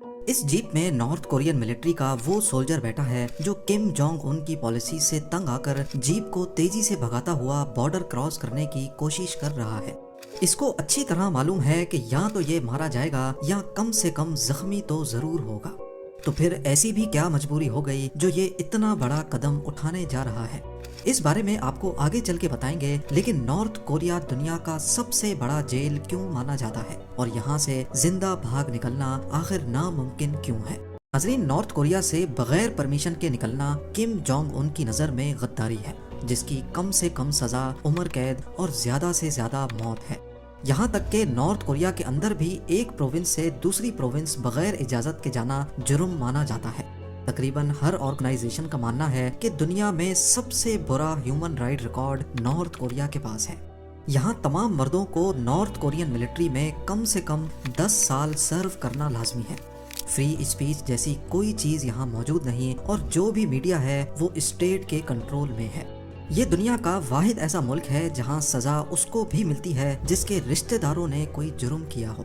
اس jeep میں north Korean military کا وہ سولجر بیٹھا ہے جو کم جونگ ان کی پالیسی سے تنگ آ کر جیپ کو تیزی سے بھگاتا ہوا بارڈر کراس کرنے کی کوشش کر رہا ہے۔ اس کو اچھی طرح معلوم ہے کہ یا تو یہ مارا جائے گا یا کم سے کم زخمی تو ضرور ہوگا۔ تو پھر ایسی بھی کیا مجبوری ہو گئی جو یہ اتنا بڑا قدم اٹھانے جا رہا ہے؟ اس بارے میں آپ کو آگے چل کے بتائیں گے، لیکن نارتھ کوریا دنیا کا سب سے بڑا جیل کیوں مانا جاتا ہے اور یہاں سے زندہ بھاگ نکلنا آخر ناممکن کیوں ہے؟ ناظرین، نارتھ کوریا سے بغیر پرمیشن کے نکلنا کم جونگ ان کی نظر میں غداری ہے، جس کی کم سے کم سزا عمر قید اور زیادہ سے زیادہ موت ہے۔ یہاں تک کہ نارتھ کوریا کے اندر بھی ایک پروونس سے دوسری پروونس بغیر اجازت کے جانا جرم مانا جاتا ہے۔ تقریباً ہر آرگنائزیشن کا ماننا ہے کہ دنیا میں سب سے برا human right record north Korea کے پاس ہے۔ یہاں تمام مردوں کو نارتھ کورین ملٹری میں کم سے کم 10 سال سرو کرنا لازمی ہے۔ فری اسپیچ جیسی کوئی چیز یہاں موجود نہیں اور جو بھی میڈیا ہے وہ اسٹیٹ کے کنٹرول میں ہے۔ یہ دنیا کا واحد ایسا ملک ہے جہاں سزا اس کو بھی ملتی ہے جس کے رشتہ داروں نے کوئی جرم کیا ہو۔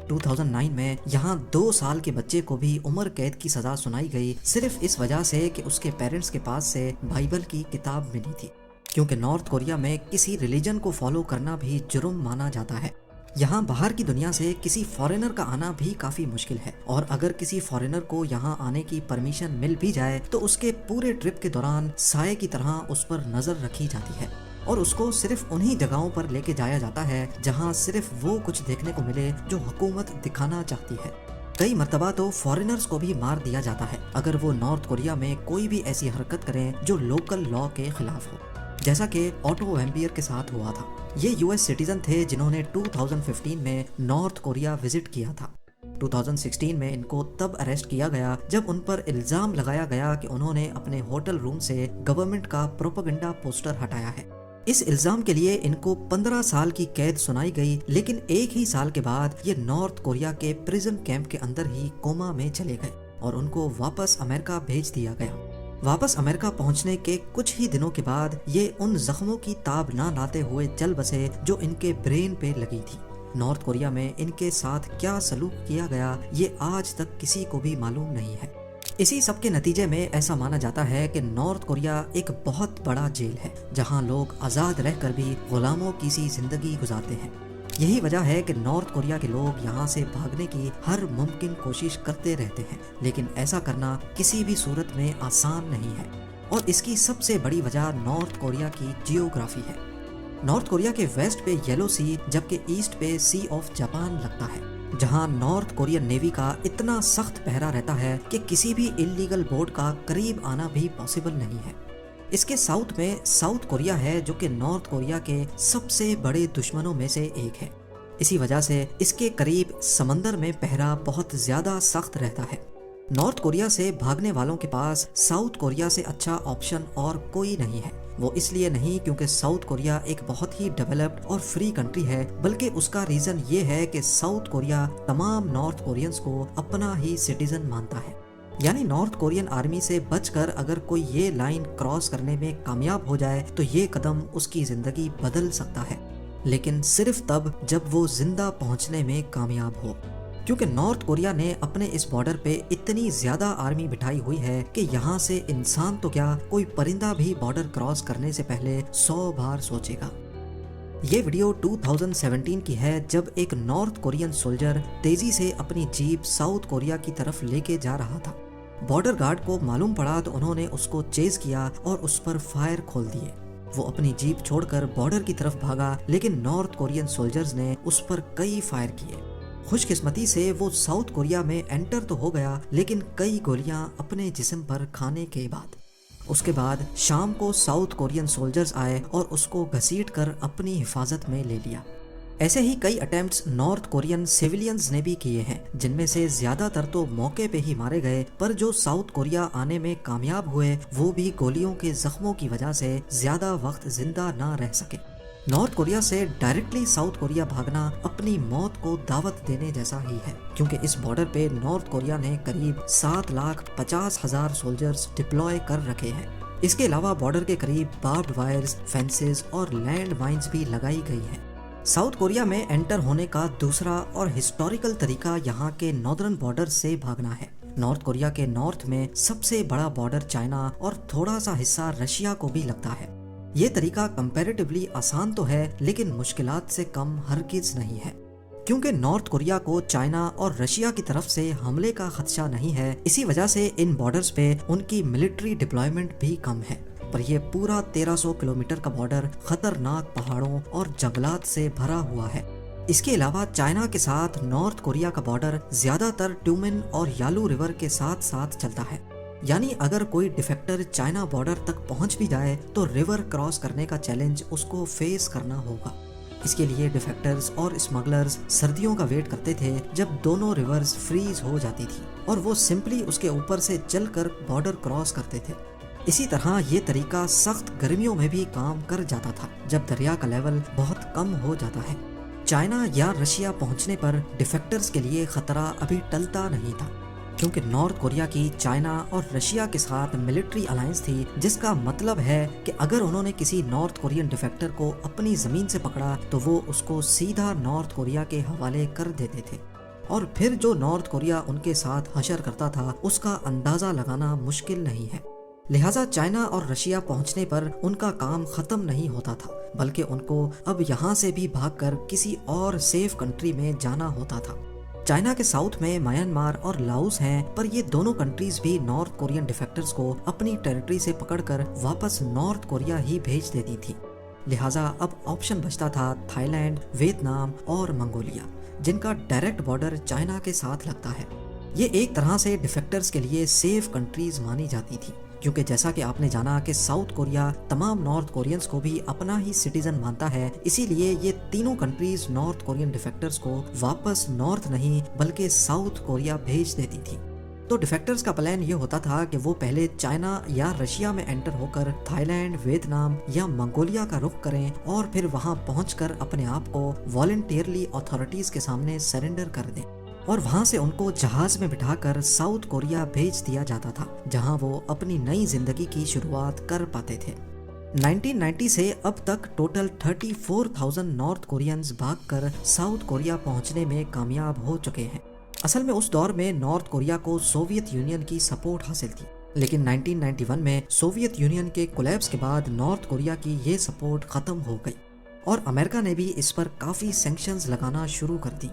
2009 میں یہاں 2 سال کے بچے کو بھی عمر قید کی سزا سنائی گئی، صرف اس وجہ سے کہ اس کے پیرنٹس کے پاس سے بائبل کی کتاب ملی تھی، کیونکہ نارتھ کوریا میں کسی ریلیجن کو فالو کرنا بھی جرم مانا جاتا ہے۔ یہاں باہر کی دنیا سے کسی فارینر کا آنا بھی کافی مشکل ہے، اور اگر کسی فارینر کو یہاں آنے کی پرمیشن مل بھی جائے تو اس کے پورے ٹرپ کے دوران سائے کی طرح اس پر نظر رکھی جاتی ہے اور اس کو صرف انہی جگہوں پر لے کے جایا جاتا ہے جہاں صرف وہ کچھ دیکھنے کو ملے جو حکومت دکھانا چاہتی ہے۔ کئی مرتبہ تو فارینرز کو بھی مار دیا جاتا ہے اگر وہ نارتھ کوریا میں کوئی بھی ایسی حرکت کریں جو لوکل لا کے خلاف ہو، جیسا کہ آٹو ویمپیر کے ساتھ ہوا تھا۔ یہ US سٹیزن تھے جنہوں نے 2015 میں نارتھ کوریا وزٹ کیا تھا۔ 2016 میں ان کو تب اریسٹ کیا گیا جب ان پر الزام لگایا گیا کہ انہوں نے اپنے ہوٹل روم سے گورنمنٹ کا پروپیگنڈا پوسٹر ہٹایا ہے۔ اس الزام کے لیے ان کو 15 سال کی قید سنائی گئی، لیکن ایک ہی سال کے بعد یہ نارتھ کوریا کے پریزن کیمپ کے اندر ہی کوما میں چلے گئے اور ان کو واپس امریکہ بھیج دیا گیا۔ واپس امریکہ پہنچنے کے کچھ ہی دنوں کے بعد یہ ان زخموں کی تاب نہ لاتے ہوئے چل بسے جو ان کے برین پہ لگی تھی۔ نارتھ کوریا میں ان کے ساتھ کیا سلوک کیا گیا یہ آج تک کسی کو بھی معلوم نہیں ہے۔ اسی سب کے نتیجے میں ایسا مانا جاتا ہے کہ نارتھ کوریا ایک بہت بڑا جیل ہے جہاں لوگ آزاد رہ کر بھی غلاموں کی سی زندگی گزارتے ہیں۔ یہی وجہ ہے کہ نارتھ کوریا کے لوگ یہاں سے بھاگنے کی ہر ممکن کوشش کرتے رہتے ہیں، لیکن ایسا کرنا کسی بھی صورت میں آسان نہیں ہے، اور اس کی سب سے بڑی وجہ نارتھ کوریا کی جیوگرافی ہے۔ نارتھ کوریا کے ویسٹ پہ یلو سی جبکہ ایسٹ پہ سی آف جاپان لگتا ہے، جہاں نارتھ کورین نیوی کا اتنا سخت پہرا رہتا ہے کہ کسی بھی انلیگل بوٹ کا قریب آنا بھی پاسبل نہیں ہے۔ اس کے ساؤتھ میں ساؤتھ کوریا ہے جو کہ نارتھ کوریا کے سب سے بڑے دشمنوں میں سے ایک ہے۔ اسی وجہ سے اس کے قریب سمندر میں پہرا بہت زیادہ سخت رہتا ہے۔ نارتھ کوریا سے بھاگنے والوں کے پاس ساؤتھ کوریا سے اچھا آپشن اور کوئی نہیں ہے۔ وہ اس لیے نہیں کیونکہ ساؤتھ کوریا ایک بہت ہی ڈیولپڈ اور فری کنٹری ہے، بلکہ اس کا ریزن یہ ہے کہ ساؤتھ کوریا تمام نارتھ کورینز کو اپنا ہی سٹیزن مانتا ہے۔ یعنی نارتھ کورین آرمی سے بچ کر اگر کوئی یہ لائن کراس کرنے میں کامیاب ہو جائے تو یہ قدم اس کی زندگی بدل سکتا ہے، لیکن صرف تب جب وہ زندہ پہنچنے میں کامیاب ہو، کیونکہ نارتھ کوریا نے اپنے اس بارڈر پہ اتنی زیادہ آرمی بٹھائی ہوئی ہے کہ یہاں سے انسان تو کیا کوئی پرندہ بھی بارڈر کراس کرنے سے پہلے 100 بار سوچے گا۔ یہ ویڈیو 2017 کی ہے جب ایک نارتھ کورین سولجر تیزی سے اپنی جیپ ساؤتھ کوریا کی طرف لے کے جا رہا تھا۔ بارڈر گارڈ کو معلوم پڑا تو انہوں نے اس کو چیز کیا اور اس پر فائر کھول دیے۔ وہ اپنی جیپ چھوڑ کر بارڈر کی طرف بھاگا، لیکن نارتھ کورین سولجرز نے اس پر کئی فائر کیے۔ خوش قسمتی سے وہ ساؤتھ کوریا میں انٹر تو ہو گیا، لیکن کئی گولیاں اپنے جسم پر کھانے کے بعد۔ اس کے بعد شام کو ساؤتھ کورین سولجرز آئے اور اس کو گھسیٹ کر اپنی حفاظت میں لے لیا۔ ایسے ہی کئی اٹیمپٹس نارتھ کورین سیویلینز نے بھی کیے ہیں، جن میں سے زیادہ تر تو موقع پہ ہی مارے گئے، پر جو ساؤتھ کوریا آنے میں کامیاب ہوئے وہ بھی گولیوں کے زخموں کی وجہ سے زیادہ وقت زندہ نہ رہ سکے۔ نارتھ کوریا سے ڈائریکٹلی ساؤتھ کوریا بھاگنا اپنی موت کو دعوت دینے جیسا ہی ہے، کیونکہ اس بارڈر پہ نارتھ کوریا نے قریب 7,50,000 سولجرز ڈپلوائے کر رکھے ہیں۔ اس کے علاوہ بارڈر کے قریب باربڈ وائرز، فینسز اور لینڈ مائنز بھی لگائی گئی ہیں۔ साउथ कोरिया में एंटर होने का दूसरा और हिस्टोरिकल तरीका यहाँ के नॉर्दर्न बॉर्डर से भागना है। नॉर्थ कोरिया के नॉर्थ में सबसे बड़ा बॉर्डर चाइना और थोड़ा सा हिस्सा रशिया को भी लगता है। ये तरीका कंपैरेटिवली आसान तो है, लेकिन मुश्किलात से कम हरगिज नहीं है, क्योंकि नॉर्थ कोरिया को चाइना और रशिया की तरफ से हमले का खदशा नहीं है। इसी वजह से इन बॉर्डर्स पे उनकी मिलिट्री डिप्लॉयमेंट भी कम है। पर यह पूरा 1300 किलोमीटर का बॉर्डर खतरनाक पहाड़ों और जंगलात से भरा हुआ है। इसके अलावा चाइना के साथ नॉर्थ कोरिया का बॉर्डर ज्यादातर ट्यूमेन और यालू रिवर के साथ साथ चलता है। यानी अगर कोई डिफेक्टर चाइना बॉर्डर तक पहुंच भी जाए तो रिवर क्रॉस करने का चैलेंज उसको फेस करना होगा। इसके लिए डिफेक्टर्स और स्मगलर्स सर्दियों का वेट करते थे जब दोनों रिवर्स फ्रीज हो जाती थी, और वो सिंपली उसके ऊपर से चलकर बॉर्डर क्रॉस करते थे। इसी तरह ये तरीका सख्त गर्मियों में भी काम कर जाता था, जब दरिया का लेवल बहुत कम हो जाता है। चाइना या रशिया पहुंचने पर डिफेक्टर्स के लिए खतरा अभी टलता नहीं था, क्योंकि नॉर्थ कोरिया की चाइना और रशिया के साथ मिलिट्री अलायंस थी, जिसका मतलब है कि अगर उन्होंने किसी नॉर्थ कोरियन डिफेक्टर को अपनी जमीन से पकड़ा तो वो उसको सीधा नॉर्थ कोरिया के हवाले कर देते थे, और फिर जो नॉर्थ कोरिया उनके साथ हशर करता था उसका अंदाजा लगाना मुश्किल नहीं है। लिहाजा चाइना और रशिया पहुंचने पर उनका काम खत्म नहीं होता था, बल्कि उनको अब यहाँ से भी भागकर किसी और सेफ कंट्री में जाना होता था। चाइना के साउथ में म्यांमार और लाओस हैं, पर ये दोनों कंट्रीज भी नॉर्थ कोरियन डिफेक्टर्स को अपनी टेरिटरी से पकड़कर वापस नॉर्थ कोरिया ही भेज देती थी। लिहाजा अब ऑप्शन बचता था थाईलैंड, वियतनाम और मंगोलिया, जिनका डायरेक्ट बॉर्डर चाइना के साथ लगता है। ये एक तरह से डिफेक्टर्स के लिए सेफ कंट्रीज मानी जाती थी, क्योंकि जैसा कि आपने जाना कि साउथ कोरिया तमाम नॉर्थ कोरियंस को भी अपना ही सिटीजन मानता है, इसीलिए ये तीनों कंट्रीज नॉर्थ कोरियन डिफेक्टर्स को वापस नॉर्थ नहीं बल्कि साउथ कोरिया भेज देती थी। तो डिफेक्टर्स का प्लान ये होता था कि वो पहले चाइना या रशिया में एंटर होकर थाईलैंड, वियतनाम या मंगोलिया का रुख करें, और फिर वहाँ पहुँचकर अपने आप को वॉलंटियरली अथॉरिटीज के सामने सरेंडर कर दें, और वहाँ से उनको जहाज में बिठाकर साउथ कोरिया भेज दिया जाता था, जहाँ वो अपनी नई जिंदगी की शुरुआत कर पाते थे। 1990 से अब तक टोटल 34,000 नॉर्थ कोरियंस भागकर साउथ कोरिया पहुँचने में कामयाब हो चुके हैं। असल में उस दौर में नॉर्थ कोरिया को सोवियत यूनियन की सपोर्ट हासिल थी, लेकिन 1991 में सोवियत यूनियन के कोलैप्स के बाद नॉर्थ कोरिया की ये सपोर्ट खत्म हो गई, और अमेरिका ने भी इस पर काफ़ी सैंक्शंस लगाना शुरू कर दी।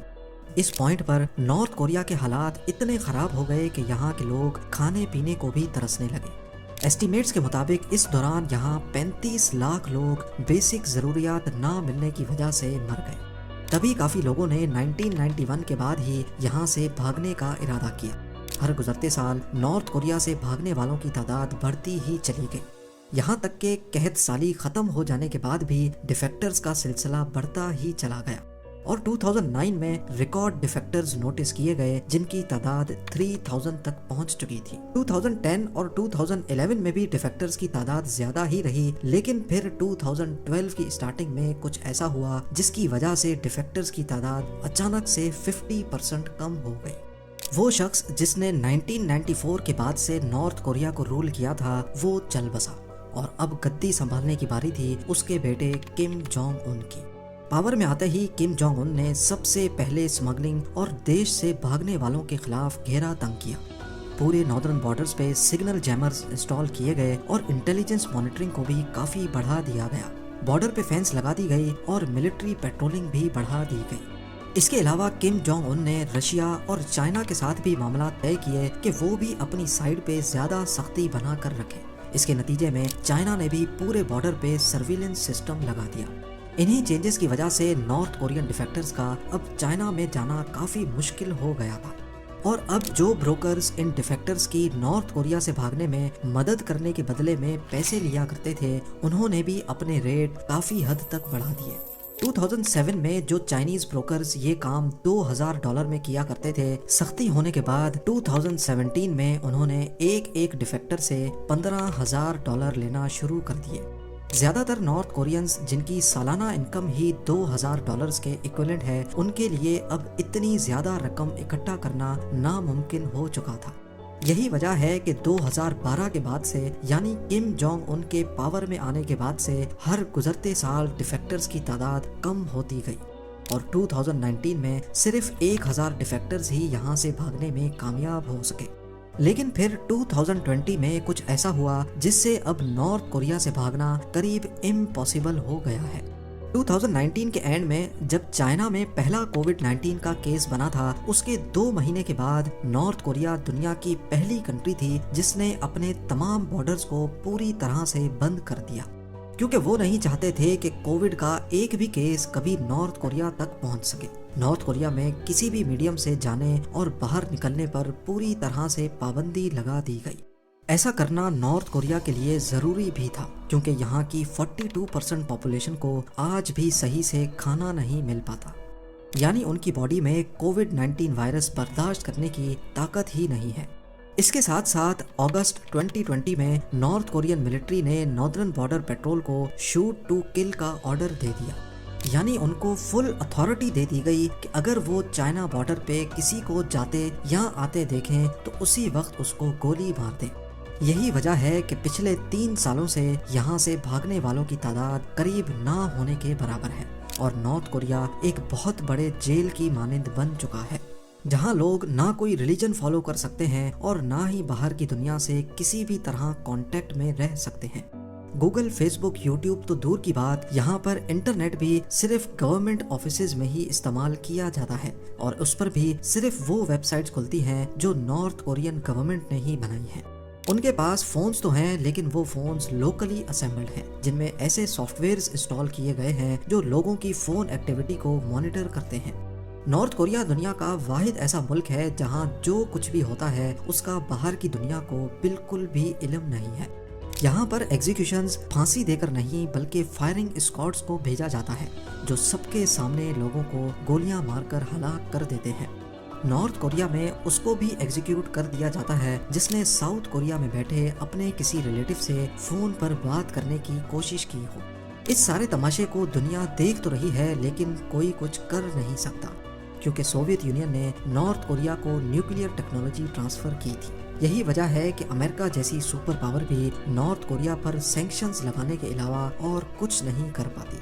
इस पॉइंट पर नॉर्थ कोरिया के हालात इतने खराब हो गए कि यहाँ के लोग खाने पीने को भी तरसने लगे। एस्टीमेट्स के मुताबिक इस दौरान यहाँ 35 लाख लोग बेसिक ज़रूरियात ना मिलने की वजह से मर गए। तभी काफ़ी लोगों ने 1991 के बाद ही यहाँ से भागने का इरादा किया। हर गुजरते साल नॉर्थ कोरिया से भागने वालों की तादाद बढ़ती ही चली गई, यहाँ तक कि कहत साली ख़त्म हो जाने के बाद भी डिफेक्टर्स का सिलसिला बढ़ता ही चला गया, और 2009 में रिकॉर्ड डिफेक्टर्स नोटिस किए गए, जिनकी तादाद 3000 तक पहुंच चुकी थी। 2010 और 2011 में भी डिफेक्टर्स की तादाद ज्यादा ही रही, लेकिन फिर 2012 की स्टार्टिंग में कुछ ऐसा हुआ जिसकी वजह से डिफेक्टर्स की तादाद अचानक से 50% कम हो गई। वो शख्स जिसने 1994 के बाद से नॉर्थ कोरिया को रूल किया था, वो चल बसा, और अब गद्दी संभालने की बारी थी उसके बेटे किम जोंग उन की। पावर में आते ही किम जोंग उन ने सबसे पहले स्मगलिंग और देश से भागने वालों के खिलाफ घेरा तंग किया। पूरे नॉर्दर्न बॉर्डर्स पे सिग्नल जैमर्स इंस्टॉल किए गए और इंटेलिजेंस मॉनिटरिंग को भी काफी बढ़ा दिया गया। बॉर्डर पे फेंस लगा दी गई और मिलिट्री पेट्रोलिंग भी बढ़ा दी गई। इसके अलावा किम जोंग उन ने रशिया और चाइना के साथ भी मामला तय किए कि वो भी अपनी साइड पे ज्यादा सख्ती बना कर रखे। इसके नतीजे में चाइना ने भी पूरे बॉर्डर पे सर्विलेंस सिस्टम लगा दिया। इन्हीं चेंजेस की वजह से नॉर्थ कोरियन डिफेक्टर्स का अब चाइना में जाना काफ़ी मुश्किल हो गया था, और अब जो ब्रोकर्स इन डिफेक्टर्स की नॉर्थ कोरिया से भागने में मदद करने के बदले में पैसे लिया करते थे, उन्होंने भी अपने रेट काफ़ी हद तक बढ़ा दिए। 2007 में जो चाइनीज ब्रोकर्स ये काम $2000 में किया करते थे, सख्ती होने के बाद 2017 में उन्होंने एक डिफेक्टर से $15,000 लेना शुरू कर दिए। ज्यादातर नॉर्थ कोरियंस जिनकी सालाना इनकम ही $2000 के इक्विवेलेंट है, उनके लिए अब इतनी ज्यादा रकम इकट्ठा करना नामुमकिन हो चुका था। यही वजह है कि 2012 के बाद से, यानी किम जोंग उन के पावर में आने के बाद से, हर गुजरते साल डिफेक्टर्स की तादाद कम होती गई। और 2019 में सिर्फ 1000 डिफेक्टर्स ही यहाँ से भागने में कामयाब हो सके। लेकिन फिर 2020 में कुछ ऐसा हुआ जिससे अब नॉर्थ कोरिया से भागना करीब इम्पॉसिबल हो गया है। 2019 के एंड में जब चाइना में पहला कोविड-19 का केस बना था, उसके 2 महीने के बाद नॉर्थ कोरिया दुनिया की पहली कंट्री थी जिसने अपने तमाम बॉर्डर्स को पूरी तरह से बंद कर दिया, क्योंकि वो नहीं चाहते थे कि कोविड का एक भी केस कभी नॉर्थ कोरिया तक पहुंच सके। नॉर्थ कोरिया में किसी भी मीडियम से जाने और बाहर निकलने पर पूरी तरह से पाबंदी लगा दी गई। ऐसा करना नॉर्थ कोरिया के लिए ज़रूरी भी था, क्योंकि यहाँ की 42% पॉपुलेशन को आज भी सही से खाना नहीं मिल पाता, यानी उनकी बॉडी में कोविड-19 वायरस बर्दाश्त करने की ताकत ही नहीं है। इसके साथ साथ अगस्त 2020 में नॉर्थ कोरियन मिलिट्री ने नॉर्दर्न बॉर्डर पेट्रोल को शूट टू किल का ऑर्डर दे दिया, यानी उनको फुल अथॉरिटी दे दी गई कि अगर वो चाइना बॉर्डर पे किसी को जाते या आते देखें तो उसी वक्त उसको गोली मार दें। यही वजह है कि पिछले 3 सालों से यहाँ से भागने वालों की तादाद करीब ना होने के बराबर है और नॉर्थ कोरिया एक बहुत बड़े जेल की मानिंद बन चुका है, जहाँ लोग ना कोई रिलीजन फॉलो कर सकते हैं और ना ही बाहर की दुनिया से किसी भी तरह कांटेक्ट में रह सकते हैं। गूगल, फेसबुक, यूट्यूब तो दूर की बात, यहाँ पर इंटरनेट भी सिर्फ गवर्नमेंट ऑफिसेज में ही इस्तेमाल किया जाता है और उस पर भी सिर्फ वो वेबसाइट्स खुलती हैं जो नॉर्थ कोरियन गवर्नमेंट ने ही बनाई हैं। उनके पास फोन्स तो हैं, लेकिन वो फोन्स लोकली असेंबल्ड हैं, जिनमें ऐसे सॉफ्टवेयर्स इंस्टॉल किए गए हैं जो लोगों की फोन एक्टिविटी को मॉनिटर करते हैं। नॉर्थ कोरिया दुनिया का वाहिद ऐसा मुल्क है जहां जो कुछ भी होता है उसका बाहर की दुनिया को बिल्कुल भी इल्म नहीं है। यहाँ पर एग्जीक्यूशंस फांसी देकर नहीं बल्कि फायरिंग स्क्वाड्स को भेजा जाता है, जो सबके सामने लोगों को गोलियां मारकर हलाक कर देते हैं। नॉर्थ कोरिया में उसको भी एग्जीक्यूट कर दिया जाता है जिसने साउथ कोरिया में बैठे अपने किसी रिलेटिव से फोन पर बात करने की कोशिश की हो। इस सारे तमाशे को दुनिया देख तो रही है, लेकिन कोई कुछ कर नहीं सकता, क्योंकि सोवियत यूनियन ने नॉर्थ कोरिया को न्यूक्लियर टेक्नोलॉजी ट्रांसफर की थी। यही वजह है कि अमेरिका जैसी सुपर पावर भी नॉर्थ कोरिया पर सैंक्शंस लगाने के अलावा और कुछ नहीं कर पाती।